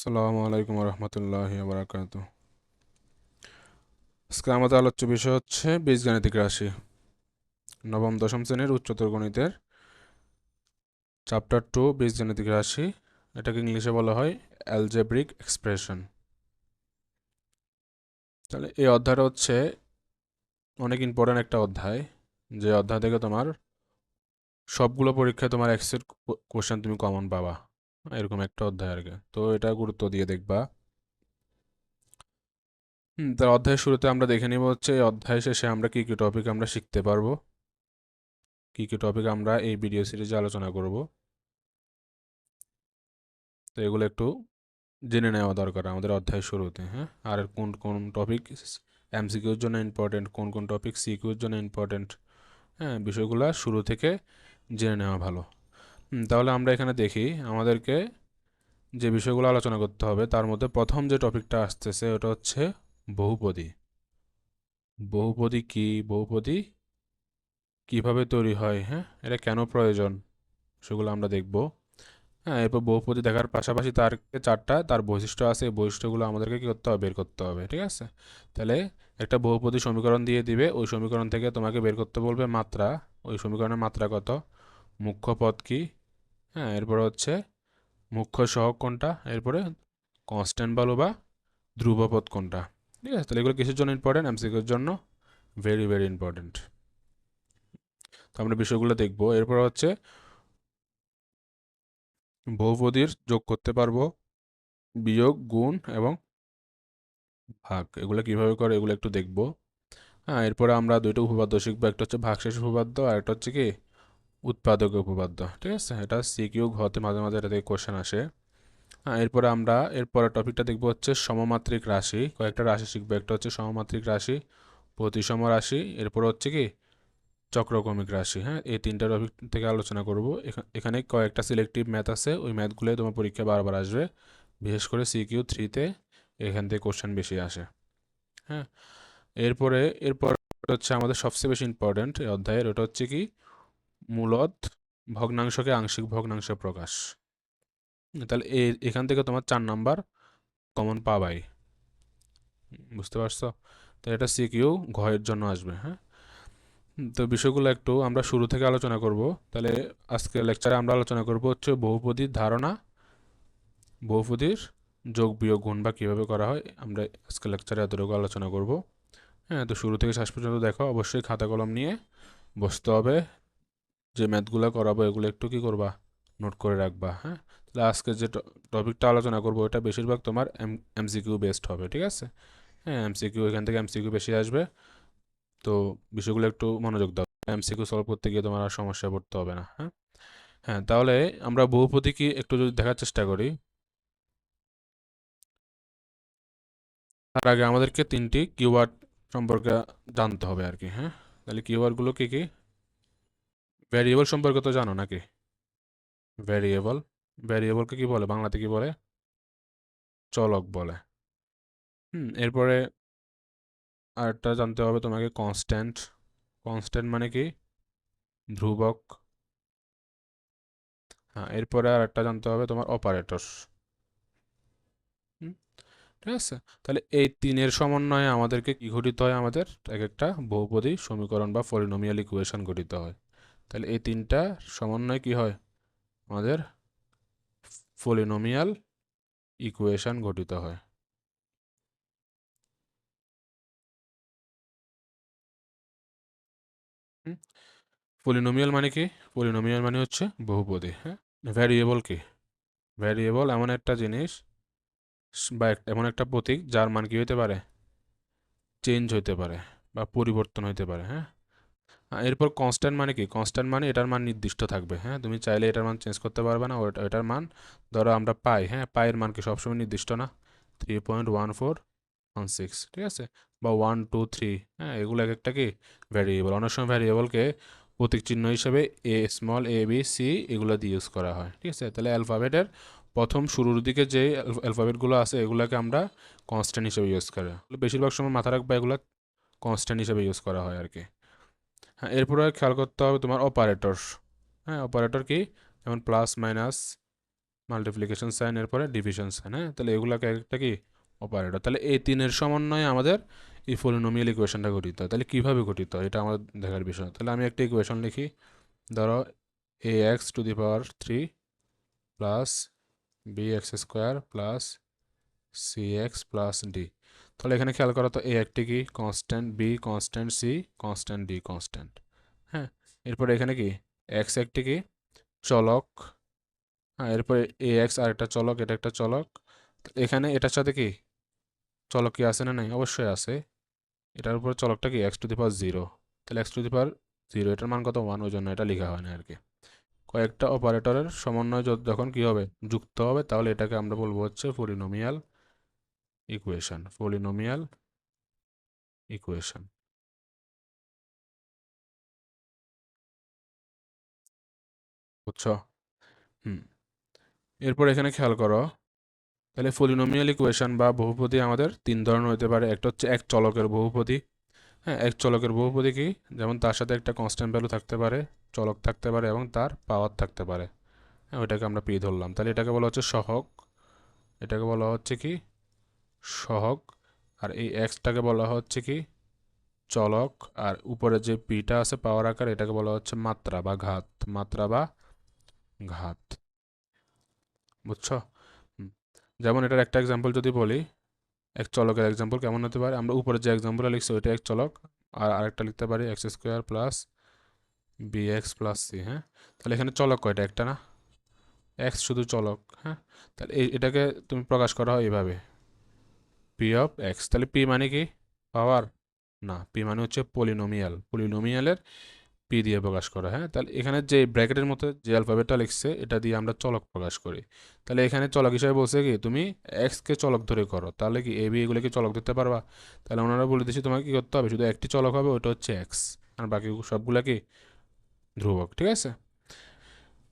আসসালামু আলাইকুম রহমতুল্লাহি বারাকাতু। আজকে আমাদের আলোচ্য বিষয় হচ্ছে বীজগাণিতিক রাশি, নবম দশম শ্রেণীর উচ্চতর গণিতের চ্যাপ্টার 2 বীজগাণিতিক রাশি। এটাকে ইংলিশে বলা হয় অ্যালজেব্রিক এক্সপ্রেশন। তাহলে এই অধ্যায়টা হচ্ছে অনেক ইম্পর্ট্যান্ট একটা অধ্যায়, যে অধ্যায় থেকে তোমার সবগুলো পরীক্ষায় তোমার এক্সের কোশ্চেন তুমি কমন পাবা, এরকম একটা অধ্যায় আর কি। তো এটা গুরুত্ব দিয়ে দেখবা। তার অধ্যায়ের শুরুতে আমরা দেখে নিব হচ্ছে এই অধ্যায় শেষে আমরা কী কী টপিক আমরা শিখতে পারবো, কী কী টপিক আমরা এই ভিডিও সিরিজে আলোচনা করব। তো এগুলো একটু জেনে নেওয়া দরকার আমাদের অধ্যায়ের শুরুতে, হ্যাঁ। আর কোন কোন টপিক এমসিকিউর জন্য ইম্পর্টেন্ট, কোন কোন টপিক সিকিউর জন্য ইম্পর্টেন্ট, হ্যাঁ, বিষয়গুলো শুরু থেকে জেনে নেওয়া ভালো। তাহলে আমরা এখানে দেখি আমাদেরকে যে বিষয়গুলো আলোচনা করতে হবে তার মধ্যে প্রথম যে টপিকটা আসতেছে ওটা হচ্ছে বহুপদী। বহুপদী কি, বহুপদী কিভাবে তৈরি হয়, হ্যাঁ, এটা কেন প্রয়োজন, সেগুলো আমরা দেখব। হ্যাঁ, এরপর বহুপদী দেখার পাশাপাশি তার বৈশিষ্ট্য আছে, এই বৈশিষ্ট্যগুলো আমাদেরকে কী করতে হবে, বের করতে হবে, ঠিক আছে। তাহলে একটা বহুপদী সমীকরণ দিয়ে দিবে, ওই সমীকরণ থেকে তোমাকে বের করতে বলবে মাত্রা, ওই সমীকরণের মাত্রা কত, মুখ্য পদ কি, হ্যাঁ, এরপরে হচ্ছে মুখ্য সহগ কোনটা, এরপরে কনস্ট্যান্ট ভ্যালু বা ধ্রুবপদ কোনটা, ঠিক আছে। তাহলে এগুলো কিসের জন্য ইম্পর্টেন্ট, এমসিকিউর জন্য ভেরি ভেরি ইম্পর্টেন্ট। তো আমরা বিষয়গুলো দেখবো। এরপর হচ্ছে বহুপদীর যোগ করতে পারবো, বিয়োগ, গুণ এবং ভাগ, এগুলো কিভাবে করে এগুলো একটু দেখবো। হ্যাঁ, এরপরে আমরা দুইটা উপপাদ্য শিখবো, একটা হচ্ছে ভাগশেষ উপপাদ্য আর একটা হচ্ছে কি উৎপাদক উপপাদ্য, ঠিক আছে। এটা সিকিউ ঘতে মাঝে মাঝে এটা থেকে কোশ্চেন আসে। হ্যাঁ, এরপরে আমরা এরপরে টপিকটা দেখবো হচ্ছে সমমাত্রিক রাশি, কয়েকটা রাশি শিখবো, একটা হচ্ছে সমমাত্রিক রাশি, প্রতিসম রাশি, এরপর হচ্ছে কি চক্রক্রমিক রাশি। হ্যাঁ, এই তিনটা টপিক থেকে আলোচনা করব। এখানে কয়েকটা সিলেক্টিভ ম্যাথ আছে, ওই ম্যাথগুলোই তোমার পরীক্ষা বারবার আসবে, বিশেষ করে সিকিউ 3-তে এখান থেকে কোশ্চেন বেশি আসে। হ্যাঁ, এরপর হচ্ছে আমাদের সবচেয়ে বেশি ইম্পর্ট্যান্ট এই অধ্যায়ের, ওটা হচ্ছে কি মূলদ ভগ্নাংশকে আংশিক ভগ্নাংশে প্রকাশ। তাহলে এখান থেকে তোমার 4 নাম্বার কমন পাবাই, বুঝতে পারছো। তো এটা সিকিউ ঘয়ের জন্য আসবে, হ্যাঁ। তো বিষয়গুলো একটু আমরা শুরু থেকে আলোচনা করব। তাহলে আজকে লেকচারে আমরা আলোচনা করব হচ্ছে বহুপদীর ধারণা, বহুপদীর যোগ বিয়োগ গুণ বা কীভাবে করা হয়, আমরা আজকে লেকচারে এতটুকু আলোচনা করব। হ্যাঁ, তো শুরু থেকে শেষ পর্যন্ত দেখো, অবশ্যই খাতা কলম নিয়ে বসতে হবে, যে ম্যাথগুলো করাবো এগুলো একটু কি করবা, নোট করে রাখবা, হ্যাঁ। তাহলে আজকে যে টপিকটা আলোচনা করবো ওটা বেশিরভাগ তোমার এমসিকিউ বেসড হবে, ঠিক আছে। হ্যাঁ, এমসিকিউ এখান থেকে এমসিকিউ বেশি আসবে। তো বিষয়গুলো একটু মনোযোগ দাও, এমসিকিউ সলভ করতে গিয়ে তোমার আর সমস্যায় পড়তে হবে না, হ্যাঁ। হ্যাঁ, তাহলে আমরা বহুপদী কি একটু যদি দেখার চেষ্টা করি, তার আগে আমাদেরকে 3টি কিওয়ার্ড সম্পর্কে জানতে হবে আর কি, হ্যাঁ। তাহলে কিওয়ার্ডগুলো কি কি, ভ্যারিয়েবল সম্পর্কে তো জানো নাকি, ভ্যারিয়েবল, ভ্যারিয়েবলকে কি বলে, বাংলাতে কি বলে, চলক বলে। এরপরে আরেকটা জানতে হবে তোমাকে, কনস্ট্যান্ট, কনস্ট্যান্ট মানে কি ধ্রুবক। হ্যাঁ, এরপরে আরেকটা জানতে হবে তোমার অপারেটর। ঠিক আছে। তাহলে এই তিনের সমন্বয়ে আমাদেরকে কি গঠিত হয়, আমাদের এক একটা বহুপদী সমীকরণ বা পলিনোমিয়াল ইকুয়েশন গঠিত হয়। তাহলে এই তিনটা সমন্বয়ে কি হয়, আমাদের পলিনোমিয়াল ইকুয়েশন গঠিত হয়। পলিনোমিয়াল মানে কি, পলিনোমিয়াল মানে হচ্ছে বহুপদী, হ্যাঁ। ভ্যারিয়েবল কি, ভ্যারিয়েবল এমন একটা জিনিস বা এমন একটা প্রতীক যার মান কি হতে পারে, চেঞ্জ হইতে পারে বা পরিবর্তন হইতে পারে, হ্যাঁ। এরপর কনস্ট্যান্ট মানে কি, কনস্ট্যান্ট মানে এটার মান নির্দিষ্ট থাকবে, হ্যাঁ, তুমি চাইলে এটার মান চেঞ্জ করতে পারবে না, ওটার মান, ধরো আমরা পাই, হ্যাঁ, পায়ের মান কি সবসময় নির্দিষ্ট না, 3.1416, ঠিক আছে, বা 1 2 3, হ্যাঁ, এগুলো এক একটা কি ভ্যারিয়েবল। অনেক সময় ভ্যারিয়েবলকে প্রতীক চিহ্ন হিসেবে স্মল a b c এগুলো দিয়ে ইউজ করা হয়, ঠিক আছে। তাহলে অ্যালফাবেটের প্রথম শুরুর দিকে যে অ্যালফাবেটগুলো আছে এগুলোকে আমরা কনস্ট্যান্ট হিসেবে ইউজ করি, বেশিরভাগ সময় মাথা রাখবা এগুলো কনস্ট্যান্ট হিসেবে ইউজ করা হয় আর কি। হ্যাঁ, এরপরে খেয়াল করতে হবে তোমার অপারেটর। হ্যাঁ, অপারেটর কি, যেমন প্লাস মাইনাস, মাল্টিপ্লিকেশন সাইন, এরপরে ডিভিশন সাইন। হ্যাঁ, তাহলে এগুলোকে একটা কি অপারেটর। তাহলে এই তিনের সমন্বয়ে আমাদের এই পলিনোমিয়াল ইকুয়েশনটা গঠিত হয়। তাহলে কীভাবে গঠিত হয় এটা আমাদের দেখার বিষয়। তাহলে আমি একটা ইকুয়েশন লিখি, ধরো ax⁻³ plus bx² plus cx plus d। তাহলে এখানে খেয়াল করো তো, a একটি কি constant, b constant, c constant, d constant. হ্যাঁ, এরপরে এখানে কি x একটি কি চলক। হ্যাঁ, এরপরে ax আরেকটা চলক, এটা একটা চলক। এখানে এটার সাথে কি চলক কি আছে না নাই? অবশ্যই আছে। এটার উপর চলকটা কি x⁻0। তাহলে x⁻0 এটার মান কত? 1, ওই জন্য এটা লেখা হয় না আর কি। কয়েকটা অপারেটরের সমন্বয় যখন কি হবে যুক্ত হবে, তাহলে এটাকে আমরা বলবো হচ্ছে পলিনোমিয়াল ইকুয়েশন। পলিনোমিয়াল ইকুয়েশন, বুঝছো? হুম, এরপর এখানে খেয়াল করো, তাহলে পলিনোমিয়াল ইকুয়েশন বা বহুপদী আমাদের তিন ধরনের হতে পারে। একটা হচ্ছে এক চলকের বহুপদী। হ্যাঁ, এক চলকের বহুপদী কি, যেমন তার সাথে একটা কনস্ট্যান্ট ভ্যালু থাকতে পারে, চলক থাকতে পারে এবং তার পাওয়ার থাকতে পারে। হ্যাঁ, ওইটাকে আমরা পি ধরলাম। তাহলে এটাকে বলা হচ্ছে সহগ, এটাকে বলা হচ্ছে কি সহগ। আর এই এক্সটাকে বলা হচ্ছে কি চলক। আর উপরে যে পিটা আছে পাওয়ার আকার, এটাকে বলা হচ্ছে মাত্রা বা ঘাত। মাত্রা বা ঘাত, বুঝছো? হুম, যেমন এটার একটা এক্সাম্পল যদি বলি, এক চলকের এক্সাম্পল কেমন হতে পারে, আমরা উপরে যে এক্সাম্পলটা লিখছি ওইটা এক চলক। আর আরেকটা লিখতে পারি x² plus bx plus c। হ্যাঁ, তাহলে এখানে চলক কয়টা? একটা না, x শুধু চলক। হ্যাঁ, তাহলে এটাকে তুমি প্রকাশ করা হয় এইভাবে, পি অফ এক্স। তাহলে পি মানে কি পাওয়ার? না, পি মানে হচ্ছে পলিনোমিয়াল। পলিনোমিয়ালের পি দিয়ে প্রকাশ করা। হ্যাঁ, তাহলে এখানে যে ব্র্যাকেটের মতো যে অ্যালফাবেটটা লিখছে এটা দিয়ে আমরা চলক প্রকাশ করি। তাহলে এখানে চলক হিসাবে বলছে কি তুমি এক্সকে চলক ধরে করো, তাহলে কি এ বি এগুলোকে চলক ধরতে পারবা? তাহলে ওনারা বলে দিচ্ছি তোমাকে কি করতে হবে, শুধু একটি চলক হবে, ওটা হচ্ছে এক্স, আর বাকি সবগুলা কি ধ্রুবক। ঠিক আছে,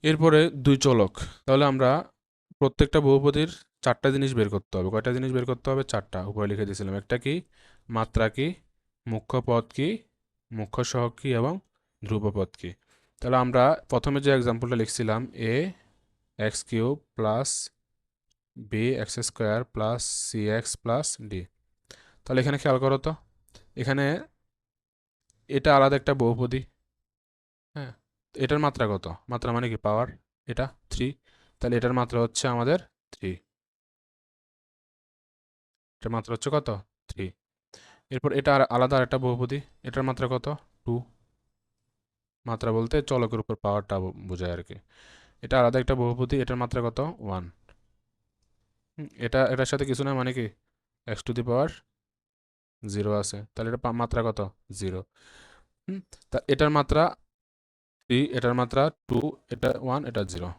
এরপরে দুই চলক। তাহলে আমরা প্রত্যেকটা বহুপদীর চারটা জিনিস বের করতে হবে। কয়টা জিনিস বের করতে হবে? চারটা, উপরে লিখে দিয়েছিলাম। একটা কি মাত্রা কি, মুখ্য পদ কি, মুখ্য সহগ কি এবং ধ্রুবপদ কি। তাহলে আমরা প্রথমে যে এক্সাম্পলটা লিখছিলাম, a(x³ plus b(x² plus cx plus d)। তাহলে এখানে খেয়াল করো তো, এখানে এটা আলাদা একটা বহুপদী। হ্যাঁ, এটার মাত্রা কত? মাত্রা মানে কি পাওয়ার, এটা 3। তাহলে এটার মাত্রা হচ্ছে আমাদের 3। এটার মাত্রা হচ্ছে কত? 3। এরপর এটা আলাদা একটা বহুপদী, এটার মাত্রা কত? 2। মাত্রা বলতে চলকের উপর পাওয়ারটা বোঝায় আর কি। এটা আলাদা একটা বহুপদী, এটার মাত্রা কত? 1। এটার সাথে কিছু না, মানে কি x⁻0 আছে, তাহলে এটা মাত্রা কত? 0। তা এটার মাত্রা 3, এটার মাত্রা 2, এটা 1, এটা 0।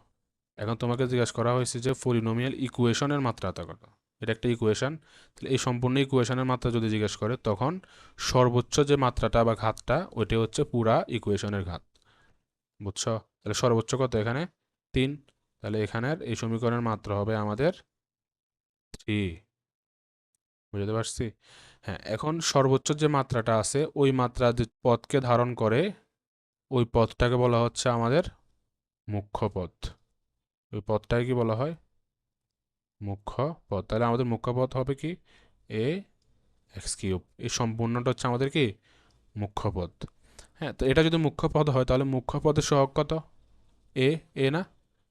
এখন তোমাকে জিজ্ঞাসা করা হয়েছে যে পলিনোমিয়াল ইকুয়েশনের মাত্রাটা কত। এটা একটা ইকুয়েশন, তাহলে এই সম্পূর্ণ ইকুয়েশনের মাত্রা যদি জিজ্ঞেস করে, তখন সর্বোচ্চ যে মাত্রাটা বা ঘাতটা ওইটা হচ্ছে পুরা ইকুয়েশনের ঘাত। বুঝছো? তাহলে সর্বোচ্চ কত এখানে? 3। তাহলে এখানের এই সমীকরণের মাত্রা হবে আমাদের 3। বুঝতে পারছি? হ্যাঁ, এখন সর্বোচ্চ যে মাত্রাটা আছে ওই মাত্রা যে পদকে ধারণ করে ওই পদটাকে বলা হচ্ছে আমাদের মুখ্য পদ। ওই পদটাকে কি বলা হয়? মুখ্য পদ। তাহলে আমাদের মুখ্য পদ হবে কি a(x³)। এই সম্পূর্ণটা হচ্ছে আমাদের কি মুখ্য পদ। হ্যাঁ, তো এটা যদি মুখ্য পদ হয় তাহলে মুখ্য পদের সহগ কত? এ, এ না,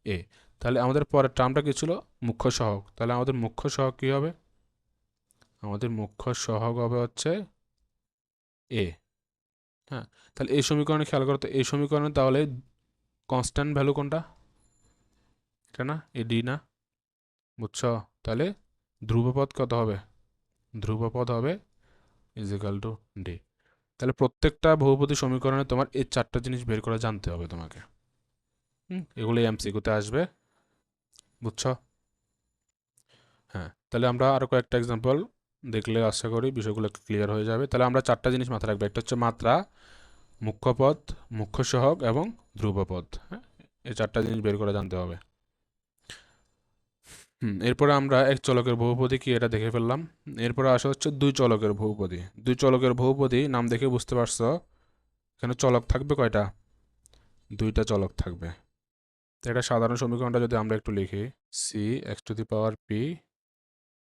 এ। তাহলে আমাদের পরের টার্মটা কি ছিল? মুখ্য সহগ। তাহলে আমাদের মুখ্য সহগ কি হবে? আমাদের মুখ্য সহগ হবে হচ্ছে এ। হ্যাঁ, তাহলে এই সমীকরণে খেয়াল করো তো, এই সমীকরণে তাহলে কনস্ট্যান্ট ভ্যালু কোনটা? এটা না, এ ডি না? বুঝছো? তাহলে ধ্রুবপদ কত হবে? ধ্রুবপদ হবে ইজিক্যাল টু ডি। তাহলে প্রত্যেকটা বহুপদী সমীকরণে তোমার এই চারটা জিনিস বের করে জানতে হবে তোমাকে। এগুলো এমসিকিউতে আসবে। বুঝছো? হ্যাঁ, তাহলে আমরা আরও কয়েকটা এক্সাম্পল দেখলে আশা করি বিষয়গুলো ক্লিয়ার হয়ে যাবে। তাহলে আমরা চারটা জিনিস মাথায় রাখবো, একটা হচ্ছে মাত্রা, মুখ্য পদ, মুখ্য সহগ এবং ধ্রুবপদ। হ্যাঁ, এই চারটা জিনিস বের করে জানতে হবে। এরপরে আমরা এক চলকের বহুপদী কি এটা দেখে ফেললাম। এরপরে আসা হচ্ছে দুই চলকের বহুপদী। দুই চলকের বহুপদী নাম দেখে বুঝতে পারছো এখানে চলক থাকবে কয়টা? দুইটা চলক থাকবে। তো এটা সাধারণ সমীকরণটা যদি আমরা একটু লিখি, C X to the power P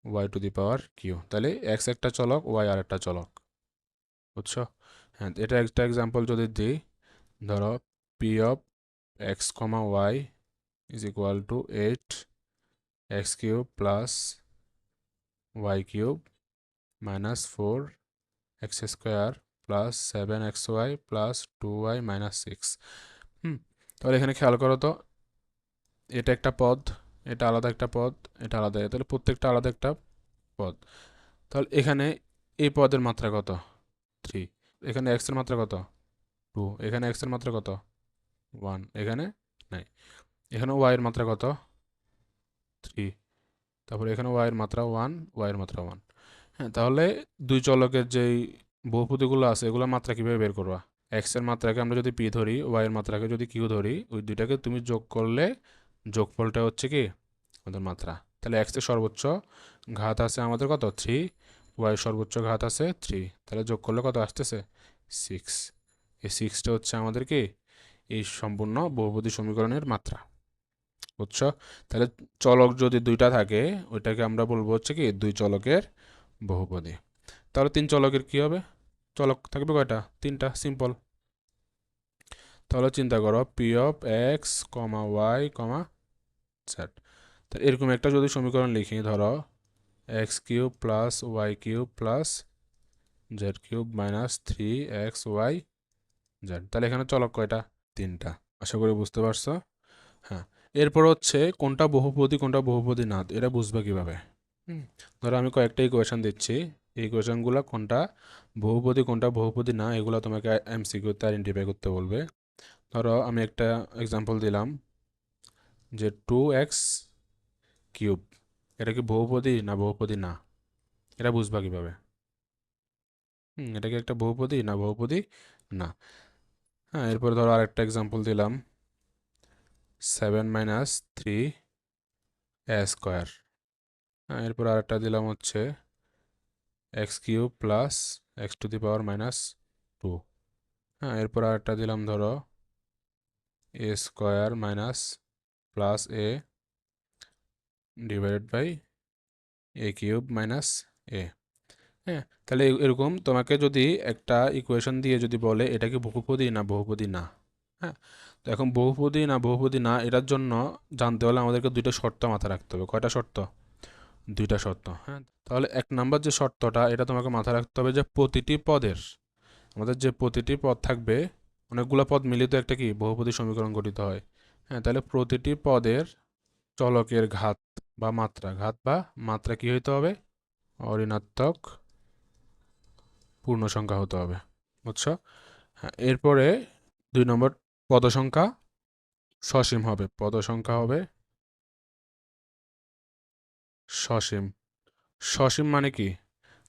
Y to the power Q, তাহলে এক্স একটা চলক, ওয়াই আর একটা চলক, বুঝছো? হ্যাঁ, এটা একটা এক্সাম্পল যদি দিই, ধরো P of X comma Y is equal to 8x cube plus Y cube minus 4x square plus 7xy plus 2y minus 6। তাহলে এখানে খেয়াল করো তো, এটা একটা পদ, এটা আলাদা একটা পদ, এটা আলাদা, তাহলে প্রত্যেকটা আলাদা একটা পদ। তাহলে এখানে এই পদের মাত্রা কত? 3। এখানে x এর মাত্রা কত? 2। এখানে x এর মাত্রা কত? 1। এখানে নাই। এখানে y এর মাত্রা কত? 3। তারপরে এখানে y এর মাত্রা 1, y এর মাত্রা 1। হ্যাঁ, তাহলে দুই চলকের যেই বহুপদীগুলো আছে এগুলোর মাত্রা কিভাবে বের করবা? x এর মাত্রাকে আমরা যদি p ধরি, y এর মাত্রাকে যদি q ধরি, ওই দুইটাকে তুমি যোগ করলে যোগফলটা হচ্ছে কি আমাদের মাত্রা। তাহলে x এর সর্বোচ্চ ঘাত আছে আমাদের কত? 3। y এর সর্বোচ্চ ঘাত আছে 3। তাহলে যোগ করলে কত আসতেছে? 6। এই 6টা হচ্ছে আমাদের কি এই সম্পূর্ণ বহুপদী সমীকরণের মাত্রা, বুঝছো? তাহলে চলক যদি দুইটা থাকে ওইটাকে আমরা বলবো হচ্ছে কি দুই চলকের বহুপদী। তাহলে তিন চলকের কি হবে? চলক থাকবে কয়টা? তিনটা, সিম্পল। তাহলে চিন্তা করো P of X comma Y comma Z. তো এরকম একটা যদি সমীকরণ লিখি, ধরো X cube plus Y cube plus Z cube minus 3xy Z, তাহলে এখানে চলক কয়টা? তিনটা। আশা করি বুঝতে পারছো। হ্যাঁ, এরপর হচ্ছে কোনটা বহুপদী কোনটা বহুপদী না, এটা বুঝবে কিভাবে? ধরো আমি কয়েকটা ইকুয়েশন দিচ্ছি, এই ইকুয়েশনগুলো কোনটা বহুপদী কোনটা বহুপদী না এগুলো তোমাকে এমসিকিউতে আইডেন্টিফাই করতে বলবে। ধরো আমি একটা এক্সাম্পল দিলাম যে 2x কিউব, এটা কি বহুপদী না বহুপদী না, এটা বুঝবা কিভাবে? এটা কি একটা বহুপদী না বহুপদী না? হ্যাঁ, এরপর ধরো আরেকটা এক্সাম্পল দিলাম 7 মাইনাস 3 স্কোয়ার। হ্যাঁ, এরপর আরেকটা দিলাম হচ্ছে X cube plus X to the power minus 2। হ্যাঁ, এরপর আরেকটা দিলাম ধরো A square minus plus A divided by A cube minus A. হ্যাঁ, তাহলে এরকম তোমাকে যদি একটা ইকুয়েশন দিয়ে যদি বলে এটা কি বহুপদী না বহুপদী না, হ্যাঁ, তো এখন বহুপদী না বহুপদী না এটার জন্য জানতে হলে আমাদেরকে দুইটা শর্ত মাথায় রাখতে হবে। কয়টা শর্ত? দুইটা শর্ত। হ্যাঁ, তাহলে এক নাম্বার যে শর্তটা এটা তোমাকে মাথায় রাখতে হবে যে প্রতিটি পদের, আমাদের যে প্রতিটি পদ থাকবে, অনেকগুলো পদ মিলিত একটা কি বহুপদী সমীকরণ গঠিত হয়। হ্যাঁ, তাহলে প্রতিটি পদের চলকের ঘাত বা মাত্রা কি হইতে হবে? অঋণাত্মক পূর্ণ সংখ্যা হতে হবে, বুঝছো? হ্যাঁ, এরপরে 2 নম্বর পদ সংখ্যা সসীম হবে, পদ সংখ্যা হবে সসীম। সসীম মানে কি?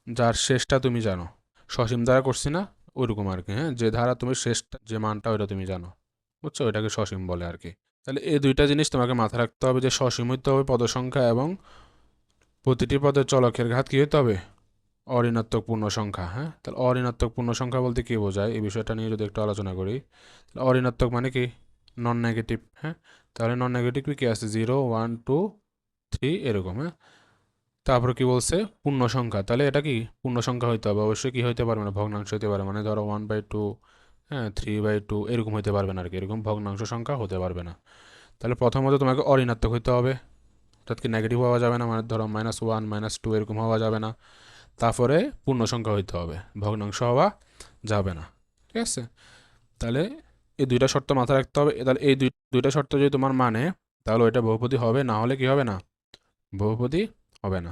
যার শেষটা তুমি জানো, সসীম দ্বারা করছি না ওইরকম আর কি। হ্যাঁ, যে ধারা তুমি শেষটা যে মানটা ওইটা তুমি জানো, বুঝছো, ওইটাকে সসীম বলে আর কি। তাহলে এই দুইটা জিনিস তোমাকে মাথায় রাখতে হবে যে সসীম হইতে হবে পদ সংখ্যা এবং প্রতিটি পদের চলকের ঘাত কি হইতে হবে? অঋণাত্মক পূর্ণ সংখ্যা। হ্যাঁ, তাহলে অঋণাত্মক পূর্ণ সংখ্যা বলতে কি বোঝায় এই বিষয়টা নিয়ে যদি একটু আলোচনা করি, তাহলে অঋণাত্মক মানে কি? Non negative. হ্যাঁ, তাহলে নন নেগেটিভ কি আছে? 0 1 2 3 এরকম। হ্যাঁ, তারপর কি বলছে? পূর্ণ সংখ্যা, তাহলে এটা কি পূর্ণ সংখ্যা হইতে হবে, অবশ্যই কি হইতে পারবে না? ভগ্নাংশ হইতে পারে, মানে ধরো 1/2, হ্যাঁ 3/2 এরকম হইতে পারবে না আর কি, এরকম ভগ্নাংশ সংখ্যা হতে পারবে না। তাহলে প্রথমত তোমাকে অঋণাত্মক হইতে হবে, অর্থাৎ কি নেগেটিভ হওয়া যাবে না, মানে ধরো -1 -2 এরকম হওয়া যাবে না। তারপরে পূর্ণ সংখ্যা হইতে হবে, ভগ্নাংশ হওয়া যাবে না। ঠিক আছে, তাহলে এই দুইটা শর্ত মাথায় রাখতে হবে। তাহলে এই দুইটা শর্ত যদি তোমার মানে, তাহলে ওইটা বহুপদী হবে, না হলে কি হবে না? বহুপদী হবে না।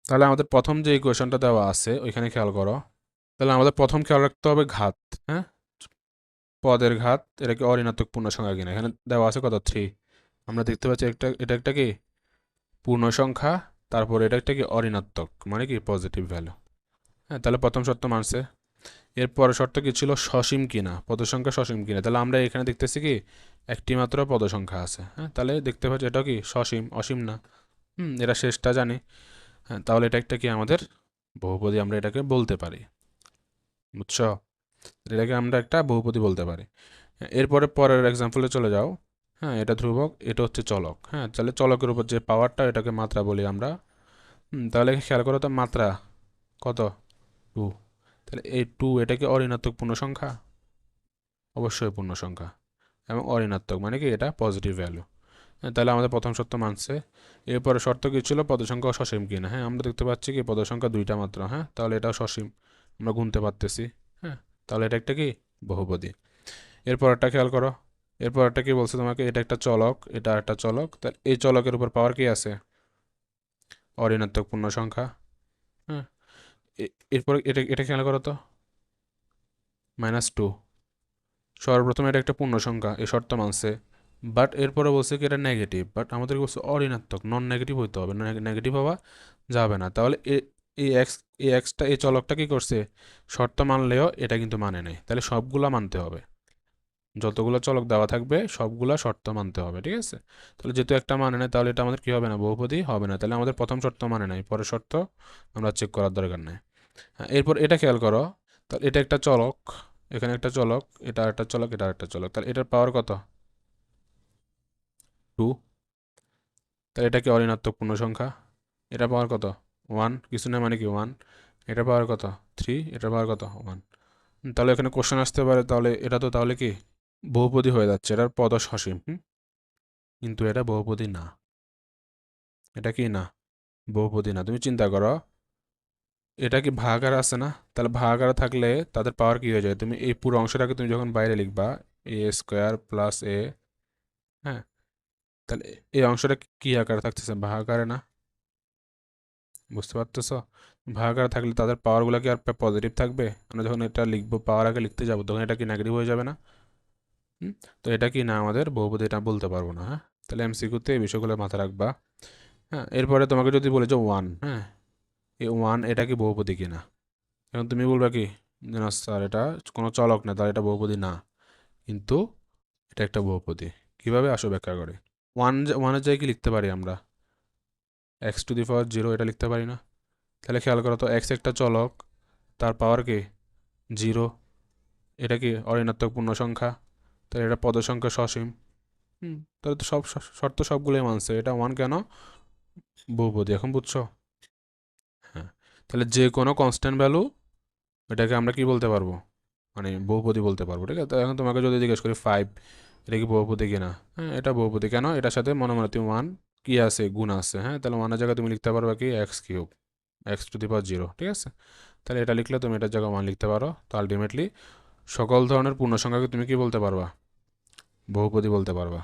তাহলে আমাদের প্রথম যে ইকুয়েশনটা দেওয়া আছে ওইখানে খেয়াল করো। তাহলে আমাদের প্রথম খেয়াল রাখতে হবে ঘাত। হ্যাঁ, পদের ঘাত, এটা কি অঋণাত্মক পূর্ণ সংখ্যা কিনা? এখানে দেওয়া আছে কত? 3। আমরা দেখতে পাচ্ছি এটা একটা কি পূর্ণ সংখ্যা, তারপর এটা একটা কি অঋণাত্মক, মানে কি পজিটিভ ভ্যালু। হ্যাঁ, তাহলে প্রথম শর্ত মানছে। এরপরের শর্ত কি ছিল? সসীম কিনা, পদ সংখ্যা সসীম কিনা। তাহলে আমরা এখানে দেখতেছি কি একটি মাত্র পদ সংখ্যা আছে। হ্যাঁ, তাহলে দেখতে পাচ্ছি এটা কি সসীম, অসীম না। এটা শেষটা জানি। হ্যাঁ, তাহলে এটা একটা কি আমাদের বহুপদী, আমরা এটাকে বলতে পারি, বুঝছো? এটাকে আমরা একটা বহুপদী বলতে পারি। এরপরে পরের এক্সাম্পলে চলে যাও। হ্যাঁ, এটা ধ্রুবক, এটা হচ্ছে চলক। হ্যাঁ, তাহলে চলকের উপর যে পাওয়ারটা এটাকে মাত্রা বলি আমরা। তাহলে খেয়াল করো তো, মাত্রা কত? 2। তাহলে এই 2 এটা কি অঋণাত্মক পূর্ণ সংখ্যা? অবশ্যই পূর্ণ সংখ্যা। এবং অঋণাত্মক মানে কি এটা পজিটিভ ভ্যালু। হ্যাঁ, তাহলে আমাদের প্রথম শর্ত মানছে। এরপরে শর্ত কী ছিল? পদ সংখ্যা সসীম কিনা। হ্যাঁ, আমরা দেখতে পাচ্ছি কি পদ সংখ্যা 2টা মাত্র। হ্যাঁ, তাহলে এটাও সসীম, আমরা গুনতে পারতেছি। হ্যাঁ, তাহলে এটা একটা কি বহুপদী। এরপর একটা খেয়াল করো, এরপর একটা কি বলছে তোমাকে, এটা একটা চলক, এটা একটা চলক, তাহলে এই চলকের উপর পাওয়ার কি আছে? অঋণাত্মক পূর্ণ সংখ্যা। হ্যাঁ, এরপর এটা এটা খেয়াল করো তো, -2। সর্বপ্রথম এটা একটা পূর্ণ সংখ্যা, এই শর্ত মানছে। বাট এরপরে বলছে কি এটা নেগেটিভ, বাট আমাদেরকে বলছে অঋণাত্মক, নন নেগেটিভ হইতে হবে, নেগেটিভ হওয়া যাবে না। তাহলে এই এক্স, এই এক্সটা, এই চলকটা কি করছে? শর্ত মানলেও এটা কিন্তু মানে নেই, তাহলে সবগুলা মানতে হবে। যতগুলো চলক দেওয়া থাকবে সবগুলা শর্ত মানতে হবে, ঠিক আছে? তাহলে যেহেতু একটা মানে নেই, তাহলে এটা আমাদের কি হবে না? বহুপদী হবে না। তাহলে আমাদের প্রথম শর্ত মানে নাই, পরের শর্ত আমরা চেক করার দরকার নেই। হ্যাঁ, এরপর এটা খেয়াল করো, তাহলে এটা একটা চলক, এখানে একটা চলক, এটা একটা চলক, এটা একটা চলক, তাহলে এটার পাওয়ার কত? 2। তাহলে এটা কি অঋণাত্মক পূর্ণ সংখ্যা? এটা পাওয়ার কত? 1। কিছু না মানে কি 1। এটা পাওয়ার কত? 3। এটা পাওয়ার কত? 1। তাহলে এখানে কোশ্চেন আসতে পারে, তাহলে এটা তো তাহলে কি বহুপদী হয়ে যাচ্ছে, এটার পদ সসীম। কিন্তু এটা বহুপদী না। এটা কি না? বহুপদী না। তুমি চিন্তা করো, এটা কি ভাগাকার আছে না? তাহলে ভাগাকার থাকলে তাদের পাওয়ার কি হয়ে যায়? তুমি এই পুরো অংশটাকে তুমি যখন বাইরে লিখবা, a² + a, হ্যাঁ, তাহলে এই অংশটা কি আকারে থাকতেছে? ভাগাকারে না? বুঝতে পারতেছ? ভাগাকার থাকলে তাদের পাওয়ারগুলো কি আর পজিটিভ থাকবে? আমরা যখন এটা লিখবো, পাওয়ার আগে লিখতে যাবো, তখন এটা কি নেগেটিভ হয়ে যাবে না? হুম? তো এটা কি না আমাদের বহুপদী? এটা বলতে পারবো না। হ্যাঁ, তাহলে এমসিকিউতে এই বিষয়গুলো মাথায় রাখবা। হ্যাঁ, এরপরে তোমাকে যদি বলে যে 1, হ্যাঁ, এই 1 এটা কি বহুপদী কিনা? এখন তুমি বলবা কি যে না স্যার, এটা কোনো চলক না, তাহলে এটা বহুপদী না। কিন্তু এটা একটা বহুপদী। কিভাবে? আসো ব্যাখ্যা করে। 1 জায়গায় কি লিখতে পারি আমরা? x⁴0 এটা লিখতে পারি না? তাহলে খেয়াল করো তো, এক্স একটা চলক, তার পাওয়ার কি 0। এটা কি অঋণাত্মক পূর্ণ সংখ্যা, তাহলে এটা পদ সংখ্যা সসীম। তাহলে তো সব শর্ত সবগুলোই মানছে, এটা 1 কেন? বহুপদী। এখন বুঝছো? হ্যাঁ, তাহলে যে কোনো কনস্ট্যান্ট ভ্যালু, এটাকে আমরা কি বলতে পারবো? মানে বহুপদী বলতে পারবো, ঠিক আছে? তো এখন তোমাকে যদি জিজ্ঞেস করি 5, এটা কি বহুপদী কিনা? হ্যাঁ, এটা বহুপদী। কেন? এটার সাথে মনে মনে তুমি 1 কি আছে? গুণ আছে। হ্যাঁ, তাহলে 1 এর জায়গায় তুমি লিখতে পারবা কি x³, x⁴0, ঠিক আছে? তাহলে এটা লিখলে তুমি এটার জায়গায় 1 লিখতে পারো। তো আলটিমেটলি সকল ধরনের পূর্ণ সংখ্যাকে তুমি কি বলতে পারবা? বহুপদী বলতে পারবা।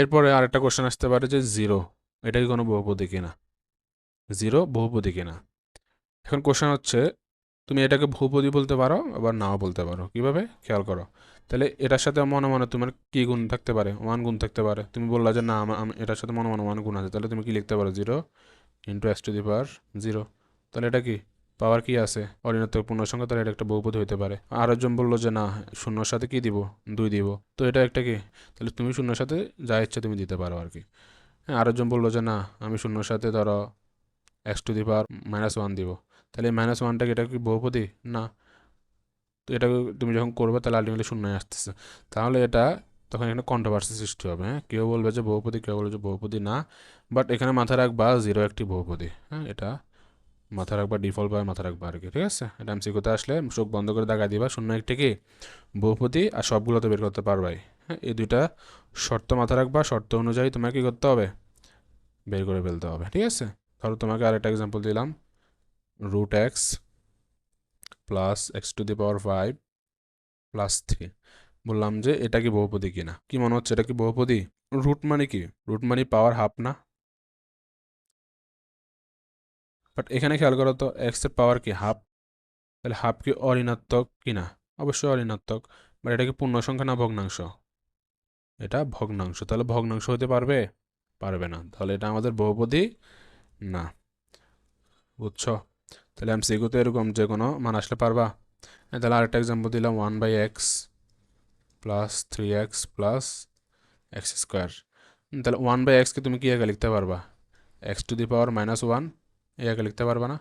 এরপরে আরেকটা কোশ্চেন আসতে পারে যে 0, এটা কি কোনো বহুপদী কিনা? 0 বহুপদী কিনা? এখন কোশ্চেন হচ্ছে, তুমি এটাকে বহুপদী বলতে পারো, আবার নাও বলতে পারো। কিভাবে? খেয়াল করো। তাহলে এটার সাথে মনে মনে তোমার কি গুণ থাকতে পারে? 1 গুণ থাকতে পারে। তুমি বললা যে না, এটার সাথে মনে মনে 1 গুণ আছে, তাহলে তুমি কি লিখতে পারো? 0 × x⁴0। তাহলে এটা কি পাওয়ার কি আছে? অঋণাত্মক পূর্ণ সংখ্যা, তাহলে এটা একটা বহুপদী হতে পারে। আরেকজন বললো যে না, শূন্যর সাথে কি দিব? 2 দিব। তো এটা একটা কি? তাহলে তুমি শূন্যর সাথে যা ইচ্ছা তুমি দিতে পারো আর কি। হ্যাঁ, আরেকজন বললো যে না, আমি শূন্যর সাথে ধরো x⁻−1 দিব। তাহলে এই -1টা কি, এটা কি বহুপদী? না। তো এটা তুমি যখন করবে, তাহলে আলটিমেটলি শূন্যই আসতেছে। তাহলে এটা তখন এখানে কন্ট্রোভার্সি সৃষ্টি হবে। হ্যাঁ, কেউ বলবে যে বহুপদী, কেউ বলবে যে বহুপদী না। বাট এখানে মাথায় রাখবা 0 একটি বহুপদী। হ্যাঁ, এটা মাথায় রাখবা, ডিফল্টভাবে মাথায় রাখবা আর কি, ঠিক আছে? এটা এমসিকিউতে আসলে চোখ বন্ধ করে দাগা দিবা, শূন্য একটি কি বহুপদী, আর সবগুলো তো বের করতে পারবাই। হ্যাঁ, এই দুইটা শর্ত মাথায় রাখবা, শর্ত অনুযায়ী তোমাকে কি করতে হবে? বের করে ফেলতে হবে, ঠিক আছে? ধরো তোমাকে আরেকটা এক্সাম্পল দিলাম, √x + x⁵ +3। বললাম যে এটা কি বহুপদী কিনা? কি মনে হচ্ছে, এটা কি বহুপদী? রুট মানে কি? রুট মানে পাওয়ার হাফ না? বাট এখানে খেয়াল করো তো, এক্স এর পাওয়ার কি হাফ? তাহলে হাফ কি অঋণাত্মক কিনা? অবশ্যই অঋণাত্মক। বাট এটা কি পূর্ণ সংখ্যা না ভগ্নাংশ? এটা ভগ্নাংশ। তাহলে ভগ্নাংশ হতে পারবে? পারবে না। তাহলে এটা আমাদের বহুপদী না। বুঝছো? তাহলে এমসিকিউতে এরকম যে কোনো মান আসলে পারবা। তাহলে আরেকটা এক্সাম্পল দিলাম, 1/x + 3x + x²। তাহলে 1/x কে তুমি কি আগে লিখতে পারবা? x⁻−1 এই আগে লিখতে পারবা না?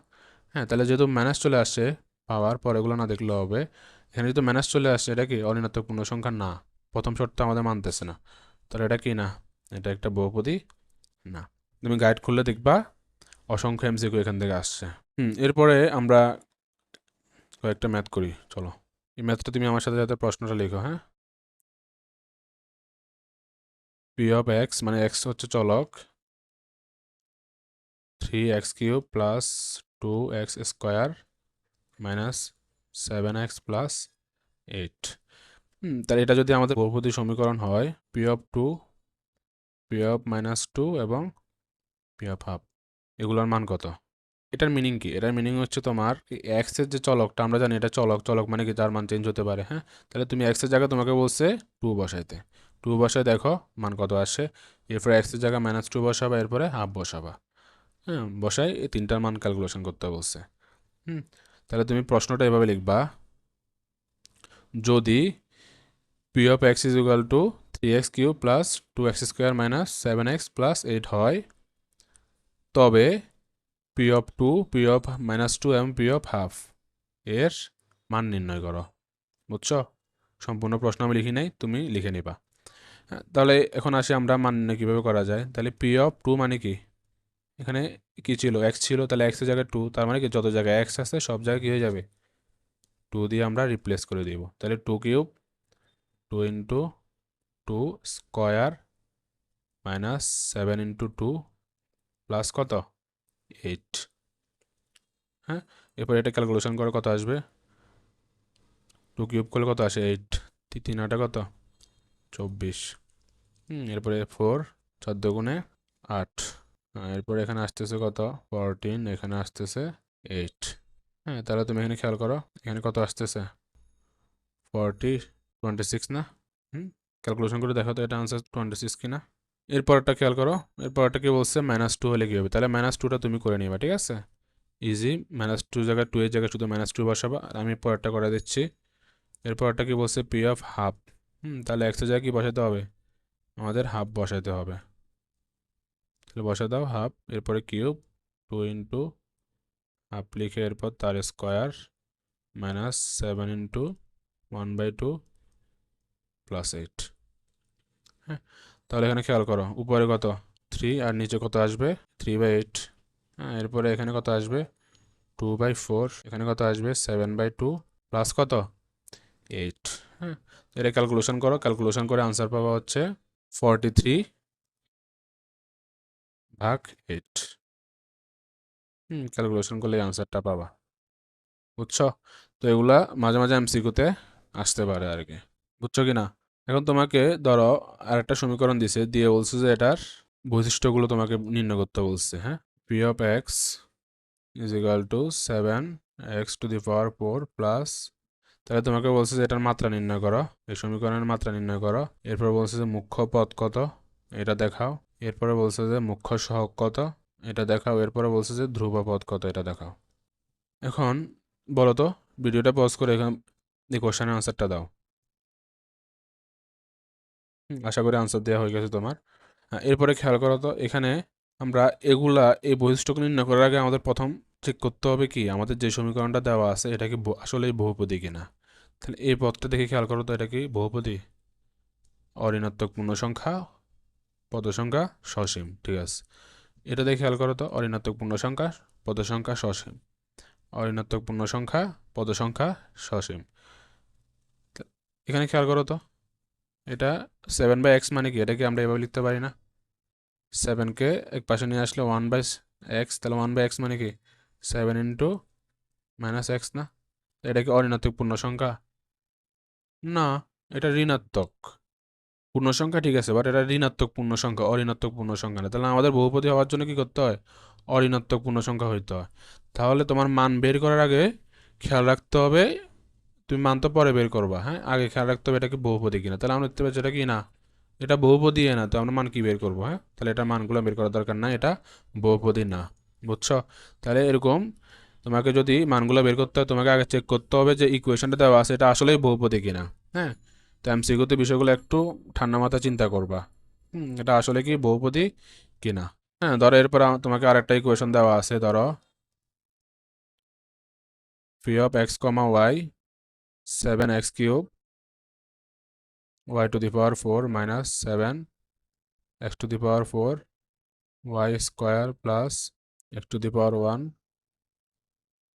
হ্যাঁ, তাহলে যেহেতু মাইনাস চলে আসছে, পাওয়ার পর এগুলো না দেখলেও হবে। এখানে যেহেতু মাইনাস চলে আসছে, এটা কি অঋণাত্মক পূর্ণ সংখ্যা না? প্রথম শর্ত আমাদের মানতেছে না। তাহলে এটা কি না, এটা একটা বহুপদী না। তুমি গাইড খুললে দেখবা অসংখ্য এমসিকিউ এখান থেকে আসছে। এরপরে আমরা কয়েকটা ম্যাথ করি, চলো। এই ম্যাথটা তুমি আমার সাথে সাথে প্রশ্নটা লিখো, হ্যাঁ। পি অফ এক্স মানে এক্স হচ্ছে চলক, 3x³ plus 2x² minus 7x+8। তাহলে এটা যদি আমাদের বহুপদী সমীকরণ হয়, পি অফ 2, পি অফ -2 এবং পি অফ হাফ, এগুলোর মান কত? এটার মিনিং কি? এটার মিনিং হচ্ছে তোমার এক্স এর যে চলকটা, আমরা জানি এটা চলক, চলক মানে কি যার মান চেঞ্জ হতে পারে, হ্যাঁ। তাহলে তুমি এক্স এর জায়গায় তোমাকে বলছে 2 বসাইতে, 2 বসায় দেখো মান কত আসে। এরপরে এক্স এর জায়গায় -2 বসাবা, এরপরে হাফ বসাবা, হ্যাঁ। বসাই এই তিনটার মান ক্যালকুলেশন করতে বলছে। তাহলে তুমি প্রশ্নটা এভাবে লিখবা, যদি P of x is equal two 3x³ plus 2x² minus 7x+8 হয়, তবে পি অফ 2, পি অফ -2 এবং পি অফ হাফ এর মান নির্ণয় করো। বুঝছো? সম্পূর্ণ প্রশ্ন আমি লিখি নাই, তুমি লিখে নিবা। তাহলে এখন আসি আমরা মান নির্ণয় কীভাবে করা যায়। তাহলে পি অফ 2 মানে কি, এখানে কি ছিল, এক্স ছিল, তাহলে এক্সের জায়গায় 2, তার মানে কি যত জায়গায় এক্স আছে সব জায়গায় কী হয়ে যাবে, 2 দিয়ে আমরা রিপ্লেস করে দিব। তাহলে 2³ 2 into 2 square minus 7 into 2 plus কত 8, হ্যাঁ। এরপর এটা ক্যালকুলেশন করে কত আসবে, 2³ করলে কত আসে 8, 3 কত 24। এরপরে 4, 14 গুণে 8, এরপরে এখানে আসতেছে কত 14, এখানে আসতেছে 8, হ্যাঁ। তাহলে তুমি এখানে খেয়াল করো, এখানে কত আসতেছে 26 না। ক্যালকুলেশন করে দেখো তো এটা আনসার 26 কিনা। এরপরটা খেয়াল করো, এরপরটা কি বলছে -2 হলে কী হবে, তাহলে -2টা তুমি করে নিবা, ঠিক আছে। ইজি, -2 জায়গায় 2 এর জায়গায় শুধু -2 বসাবা, আর আমি পরেরটা করে দিচ্ছি। এরপরটা কি বলছে পি অফ হাফ, তাহলে এক্সের জায়গায় কি বসাতে হবে, আমাদের হাফ বসাতে হবে। তাহলে বসা দাও হাফ, এরপরে কিউব 2 ইন্টু হাফ লিখে এরপর তার স্কোয়ার মাইনাস 7 ইন্টু 1/2 প্লাস 8, হ্যাঁ। তাহলে এখানে খেয়াল করো উপরে কত 3 আর নিচে কত আসবে 3/8, হ্যাঁ। এরপরে এখানে কত আসবে 2/4, এখানে কত আসবে 7/2 প্লাস কত 8, হ্যাঁ। এটা ক্যালকুলেশন করো, ক্যালকুলেশন করে আনসার পাওয়া হচ্ছে 43/8। ক্যালকুলেশন করলে আনসারটা পাবা। বুঝছো? তো এগুলা মাঝে মাঝে এমসিকিউতে আসতে পারে আর কি, বুঝছো কি না? এখন তোমাকে ধরো আরেকটা সমীকরণ দিছে, দিয়ে বলছে যে এটার বৈশিষ্ট্যগুলো তোমাকে নির্ণয় করতে বলছে, হ্যাঁ। P of x is equal two 7x⁴ plus, তাহলে তোমাকে বলছে যে এটার মাত্রা নির্ণয় করো, এই সমীকরণের মাত্রা নির্ণয় করো। এরপর বলছে যে মুখ্য পদ কত, এটা দেখাও। এরপরে বলছে যে মুখ্য সহগ কত, এটা দেখাও। এরপরে বলছে যে ধ্রুব পদ কত, এটা দেখাও। এখন বলো তো, ভিডিওটা পজ করে এখানে এই কোশ্চেনের আনসারটা দাও। আশা করি আনসার দেওয়া হয়ে গেছে তোমার। এরপরে খেয়াল করো তো, এখানে আমরা এগুলা এই বৈশিষ্ট্য নির্ণয় করার আগে আমাদের প্রথম চেক করতে হবে কি, আমাদের যে সমীকরণটা দেওয়া আছে এটা কি আসলেই বহুপদী কিনা। তাহলে এই পদটা দেখে খেয়াল করো তো, এটা কি বহুপদী, অঋণাত্মক পূর্ণসংখ্যা পদসংখ্যা সসীম, ঠিক আছে। এটা দেখে খেয়াল করো তো, অঋণাত্মক পূর্ণসংখ্যা পদসংখ্যা সসীম, অঋণাত্মক পূর্ণসংখ্যা পদসংখ্যা সসীম। এখানে খেয়াল করো তো, এটা 7/x মানে কি, এটা কি আমরা এভাবে লিখতে পারি না, 7কে এক পাশে নিয়ে আসলে 1/x, তাহলে 1/x মানে কি 7 ইন্টু -x না। এটা কি অঋণাত্মক পূর্ণসংখ্যা না, এটা ঋণাত্মক পূর্ণসংখ্যা, ঠিক আছে, বাট এটা ঋণাত্মক পূর্ণসংখ্যা, অঋণাত্মক পূর্ণসংখ্যা না। তাহলে আমাদের বহুপদী হওয়ার জন্য কি করতে হয়, অঋণাত্মক পূর্ণসংখ্যা হইতে হয়। তাহলে তোমার মান বের করার আগে খেয়াল রাখতে হবে, তুমি মান তো পরে বের করবা, হ্যাঁ, আগে খেয়াল রাখতে হবে এটা কি বহুপদী কিনা। তাহলে আমরা দেখতে পাচ্ছি এটা কি না, এটা বহুপদী না, তো আমরা মান কি বের করবো, হ্যাঁ। তাহলে এটা মানগুলো বের করার দরকার না, এটা বহুপদী না। বুঝছো? তাহলে এরকম তোমাকে যদি মানগুলো বের করতে হয়, তোমাকে আগে চেক করতে হবে যে ইকুয়েশনটা দেওয়া আছে এটা আসলেই বহুপদী কিনা, হ্যাঁ। তো এমসিকিউতে বিষয়গুলো একটু ঠান্ডা মাথায় চিন্তা করবা, এটা আসলে কি বহুপদী কিনা, হ্যাঁ। ধরো এরপর তোমাকে আরেকটা ইকুয়েশন দেওয়া আছে, ধরো P of X comma Y 7x³ y⁴ - 7 X to the power 4 Y square plus X to the power 1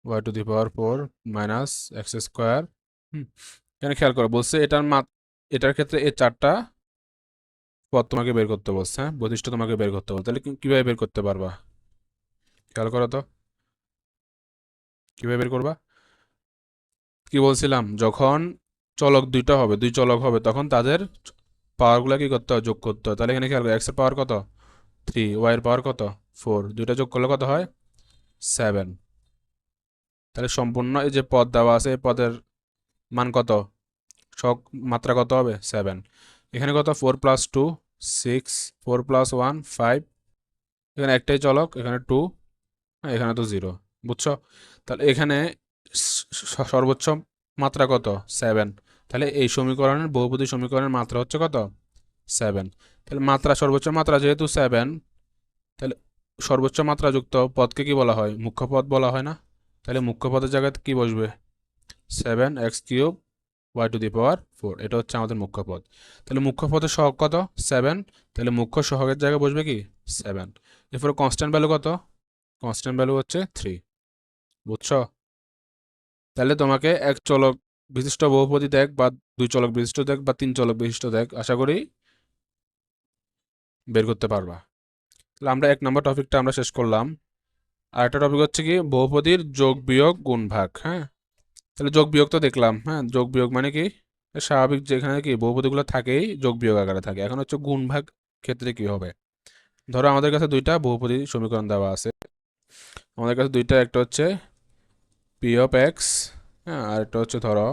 Y to the power 4 minus X square. এখানে খেয়াল করো, বলছে এটার ক্ষেত্রে এই 4টা পদ তোমাকে বের করতে বলছে, হ্যাঁ, বৈশিষ্ট্য তোমাকে বের করতে বলছে। তাহলে কিভাবে বের করতে পারবা? খেয়াল করো তো, কিভাবে বের করবা? কি বলছিলাম, যখন চলক দুইটা হবে, দুই চলক হবে, তখন তাদের পাওয়ারগুলো কি করতে হয়? যোগ করতে হয়। তাহলে এখানে খেয়াল করো, এক্স এর পাওয়ার কত? 3, ওয়াই এর পাওয়ার কত? 4, দুইটা যোগ করলে কত হয়? 7। তাহলে সম্পূর্ণ এই যে পদ দেওয়া আছে, এই পদের মান কত? সব মাত্রা কত হবে? 7। এখানে কত? 4 প্লাস 2 6, 4 প্লাস 1 5, এখানে একটাই চলক, এখানে 2, এখানে তো 0। বুঝছো? তাহলে এখানে সর্বোচ্চ মাত্রা কত? 7। তাহলে এই সমীকরণের, বহুপদী সমীকরণের মাত্রা হচ্ছে কত? 7। তাহলে মাত্রা, সর্বোচ্চ মাত্রা যেহেতু 7, তাহলে সর্বোচ্চ মাত্রা যুক্ত পদকে কি বলা হয়? মুখ্য পদ বলা হয় না? তাহলে মুখ্য পদের জায়গায় কি বসবে? 7x³ Y to the power 4, এটা হচ্ছে আমাদের মুখ্য পদ। তাহলে মুখ্য পদের সহগ কত? 7। তাহলে মুখ্য সহগের জায়গায় বসবে কি? 7। এরপরে কনস্ট্যান্ট ভ্যালু কত? কনস্ট্যান্ট ভ্যালু হচ্ছে 3। বুঝছো? তাহলে তোমাকে এক চলক বিশিষ্ট বহুপদী দেখ, বা দুই চলক বিশিষ্ট দেখ, বা তিন চলক বিশিষ্ট দেখ, আশা করি বের করতে পারবা। তাহলে আমরা 1 নম্বর টপিকটা আমরা শেষ করলাম। আর একটা টপিক হচ্ছে কি, বহুপদীর যোগ বিয়োগ গুণ ভাগ। হ্যাঁ, তাহলে যোগ বিয়োগ তো দেখলাম। হ্যাঁ, যোগ বিয়োগ মানে কি? স্বাভাবিক, যেখানে কি বহুপদীগুলো থাকেই যোগ বিয়োগ আকারে থাকে। এখন হচ্ছে গুণ ভাগ ক্ষেত্রে কি হবে? ধরো আমাদের কাছে দুইটা বহুপদী সমীকরণ দেওয়া আছে। আমাদের কাছে দুইটা, একটা হচ্ছে পি অফ এক্স, হ্যাঁ, আর একটা হচ্ছে ধরো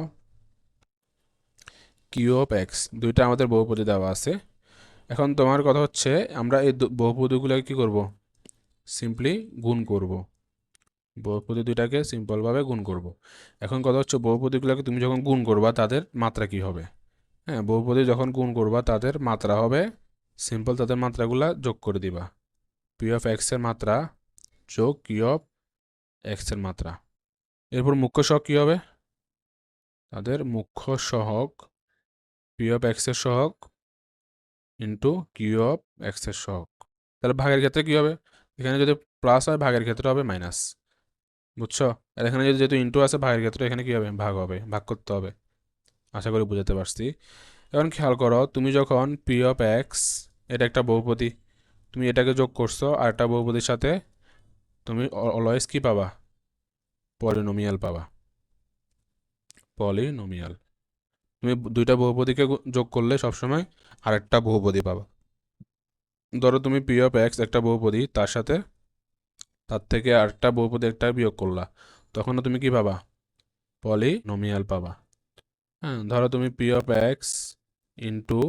কিউ অফ এক্স। দুইটা আমাদের বহুপদী দেওয়া আছে। এখন তোমার কথা হচ্ছে, আমরা এই বহুপদীগুলোকে কি করব? সিম্পলি গুণ করব। বহুপদী দুইটাকে সিম্পলভাবে গুণ করব। এখন কথা হচ্ছে, বহুপদীগুলোকে তুমি যখন গুণ করবা, তাদের মাত্রা কি হবে? হ্যাঁ, বহুপদী যখন গুণ করবা, তাদের মাত্রা হবে সিম্পল, তাদের মাত্রাগুলা যোগ করে দিবা। পি অফ এক্স এর মাত্রা যোগ কিউ অফ এক্স এর মাত্রা। এরপর মুখ্য সহগ কি হবে? তাদের মুখ্য সহগ পি অফ এক্স এর সহগ ইন্টু কিউ অফ এক্স এর সহগ। তাহলে ভাগের ক্ষেত্রে কি হবে? এখানে যদি প্লাস হয়, ভাগের ক্ষেত্রে হবে মাইনাস। বুঝছো? আর এখানে যদি যেহেতু ইন্টু আছে, ভাগের ক্ষেত্রে এখানে কি হবে? ভাগ হবে, ভাগ করতে হবে। আশা করি বুঝাতে পারছি। এখন খেয়াল করো, তুমি যখন পি অফ এক্স, এটা একটা বহুপদী, তুমি এটাকে যোগ করছো আর একটা বহুপদীর সাথে, তুমি অলওয়েজ কি পাবা? পলিনোমিয়াল পাবা। পলিনোমিয়াল। তুমি দুইটা বহুপদীকে যোগ করলে সবসময় আরেকটা বহুপদী পাবা। ধরো তুমি পি অফ এক্স একটা বহুপদী, তার সাথে তার থেকে আরেকটা বহুপদী একটা বিয়োগ করলা, তখনও তুমি কি পাবা? পলিনোমিয়াল পাবা। হ্যাঁ, ধরো তুমি P of X into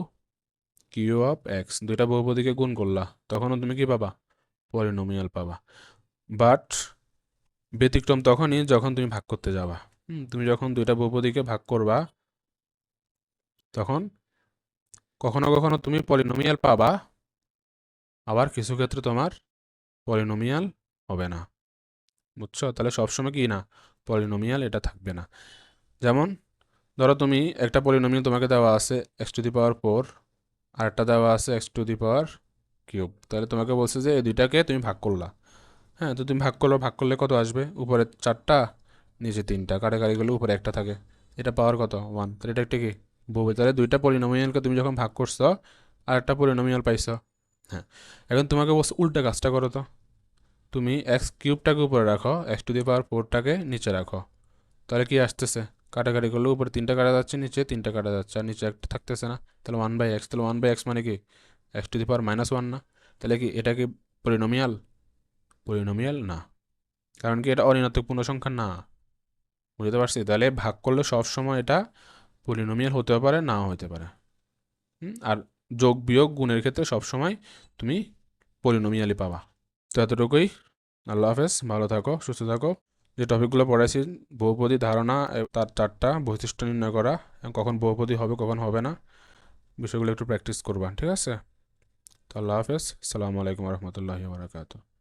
Q of X দুইটা বহুপদীকে গুণ করলা, তখনও তুমি কি পাবা? পলিনোমিয়াল পাবা। বাট ব্যতিক্রম তখনই যখন তুমি ভাগ করতে যাবা। তুমি যখন দুইটা বহুপদীকে ভাগ করবা, তখন কখনো কখনো তুমি পলিনোমিয়াল পাবা, আবার কিছু ক্ষেত্রে তোমার পলিনোমিয়াল হবে না। বুঝছো? তাহলে সবসময় কি না, পলিনোমিয়াল এটা থাকবে না। যেমন ধরো তুমি একটা পলিনোমিয়াল তোমাকে দেওয়া আছে এক্স টু দি পাওয়ার 4, আর একটা দেওয়া আছে x to the power cube. তাহলে তোমাকে বলছে যে এই দুইটাকে তুমি ভাগ করলা। হ্যাঁ, তো তুমি ভাগ করলো, ভাগ করলে কত আসবে? উপরে 4টা, নিচে 3টা, কাটাকাটি করলে উপরে একটা থাকে। এটা পাওয়ার কত? 1। তাহলে এটা একটা কি? বহুপদী। তাহলে দুইটা পলিনোমিয়ালকে তুমি যখন ভাগ করছো, আর একটা পলিনোমিয়াল পাইছো। হ্যাঁ, এখন তোমাকে বলছে উল্টা কাজটা করো তো। তুমি এক্স কিউবটাকে উপরে রাখো, এক্স টু দি পাওয়ার 4টাকে নিচে রাখো। তাহলে কি আসতেছে? কাটাকাটি করলে উপরে 3টা কাটা যাচ্ছে, নিচে 3টা কাটা যাচ্ছে, আর নিচে একটা থাকতেছে না। তাহলে 1/x। তাহলে 1/x মানে কি? এক্স টু দি পাওয়ার -1 না? তাহলে কি এটা কি পলিনোমিয়াল? পলিনোমিয়াল না, কারণ কি এটা অঋণাত্মক পূর্ণ সংখ্যা না। বুঝতে পারছি? তাহলে ভাগ করলে সব সময় এটা পলিনোমিয়াল হতেও পারে, নাও হতে পারে। আর যোগ বিয়োগ গুণের ক্ষেত্রে সব সময় তুমি পলিনোমিয়ালই পাবা। তো এতটুকুই। আল্লাহ হাফেজ, ভালো থাকো, সুস্থ থাকো। যে টপিকগুলো পড়াইছি, বহুপদী ধারণা, তার 4টা বৈশিষ্ট্য নির্ণয় করা, এবং কখন বহুপদী হবে কখন হবে না, বিষয়গুলো একটু প্র্যাকটিস করবা। ঠিক আছে? তো আল্লাহ হাফেজ, আসসালামু আলাইকুম রহমতুল্লাহি ওয়া বারাকাতুহু।